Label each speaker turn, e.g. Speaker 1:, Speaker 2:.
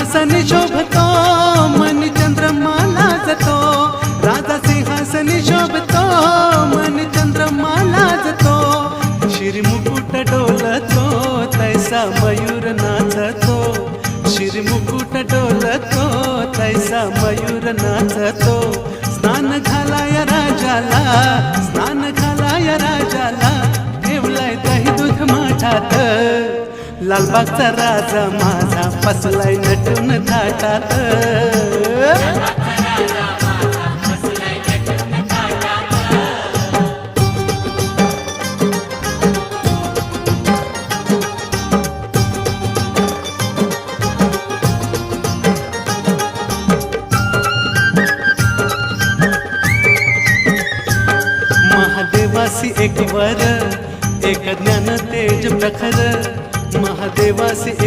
Speaker 1: सिंहासनी शोभतो मन चंद्रमा लाजतो राजा सिंहासनी शोभतो मन चंद्रमा लाजतो शिरमुकुट डोलतो तैसा मयूर नाचतो शिरमुकुट डोलतो तैसा मयूर नाचतो स्नान घालाया राजाला स्नान घालाया राजाला ठेवलाय दही दूध माठात लालबागचा राजा माझा फसलाय नटून थाटात महादेवासी एक वर एक ज्ञान तेज प्रखर महादेवासी एक